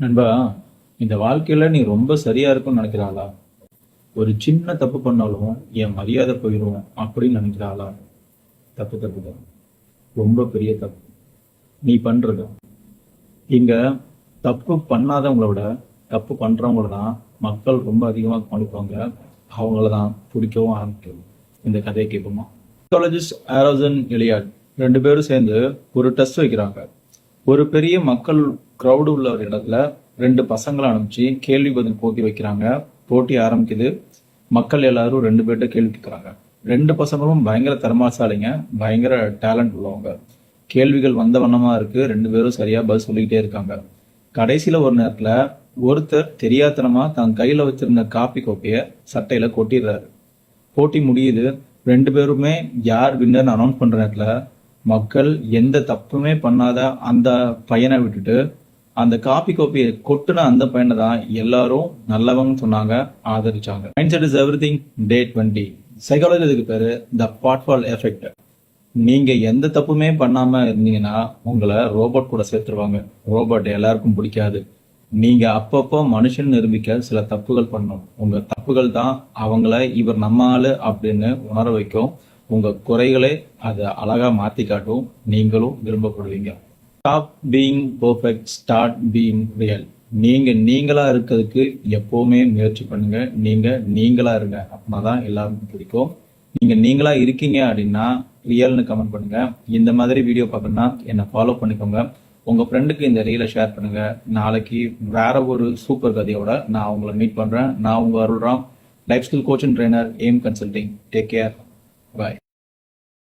நண்பா, இந்த வாழ்க்கையில நீ ரொம்ப சரியா இருக்கும்னு நினைக்கிறாளா? ஒரு சின்ன தப்பு பண்ணாலும் என் மரியாதை போயிடும் அப்படின்னு நினைக்கிறாளா? தப்பு தப்பு தான். ரொம்ப பெரிய தப்பு நீ பண்றது. இங்க தப்பு பண்ணாதவங்கள விட தப்பு பண்றவங்கள தான் மக்கள் ரொம்ப அதிகமாக கவனிப்பாங்க. அவங்கள தான் பிடிக்கவும் ஆரம்பிக்கும். இந்த கதையை கேட்போமா? சைக்காலஜிஸ்ட் ஆரோசன் எலியாட் ரெண்டு பேரும் சேர்ந்து ஒரு டெஸ்ட் வைக்கிறாங்க. ஒரு பெரிய மக்கள் க்ரௌடு உள்ள ஒரு இடத்துல ரெண்டு பசங்களை அனுப்பிச்சு கேள்வி பதில் போட்டி வைக்கிறாங்க. போட்டி ஆரம்பிக்குது. மக்கள் எல்லாரும் ரெண்டு பேர்கிட்ட கேள்வி கேட்குறாங்க. ரெண்டு பசங்களும் பயங்கர திறமாசாலிங்க, பயங்கர டேலண்ட் உள்ளவங்க. கேள்விகள் வந்த வண்ணமா இருக்கு. ரெண்டு பேரும் சரியா பதில் சொல்லிக்கிட்டே இருக்காங்க. கடைசியில ஒரு நேரத்துல ஒருத்தர் தெரியாத்தனமா தன் கையில வச்சிருந்த காப்பி கோப்பைய சட்டையில கொட்டிடுறாரு. போட்டி முடியுது. ரெண்டு பேருமே யார் வின்னர் அனௌன்ஸ் பண்ற நேரத்துல மக்கள் எந்த தப்புமே பண்ணாத அந்த பையனை விட்டுட்டு அந்த காப்பி கோப்பியை கொட்டுன அந்த பையனை தான் எல்லாரும் நல்லவங்க சொன்னாங்க, ஆதரிச்சாங்க. Mind set is everything day 20. Psychology இதுக்கு பேரு த பாட்ஃபால் எஃபெக்ட். நீங்க எந்த தப்புமே பண்ணாம இருந்தீங்கன்னா உங்களை ரோபோட் கூட சேர்த்துருவாங்க. ரோபோட் எல்லாருக்கும் பிடிக்காது. நீங்க அப்பப்போ மனுஷன் நிரூபிக்க சில தப்புகள் பண்ணணும். உங்க தப்புகள் தான் அவங்கள இவர் நம்ம ஆளு அப்படின்னு உணர வைக்கும். உங்க குறைகளை அதை அழகா மாத்தி காட்டும். நீங்களும் விரும்பப்படுவீங்க. Stop being perfect, start being real. நீங்க நீங்களா இருக்கிறதுக்கு எப்பவுமே முயற்சி பண்ணுங்க. நீங்க நீங்களா இருங்க, அப்படின்னாதான் எல்லாருக்கும் பிடிக்கும். நீங்க நீங்களா இருக்கீங்க அப்படின்னா ரியல்னு கமெண்ட் பண்ணுங்க. இந்த மாதிரி வீடியோ பார்க்கணும்னா என்னை ஃபாலோ பண்ணிக்கோங்க. உங்க ஃப்ரெண்டுக்கு இந்த ரீலை ஷேர் பண்ணுங்க. நாளைக்கு வேற ஒரு சூப்பர் கதையோட நான் உங்களை மீட் பண்றேன். நான் உங்க Arulram, life skill coach and trainer, aim consulting. Take care. Bye.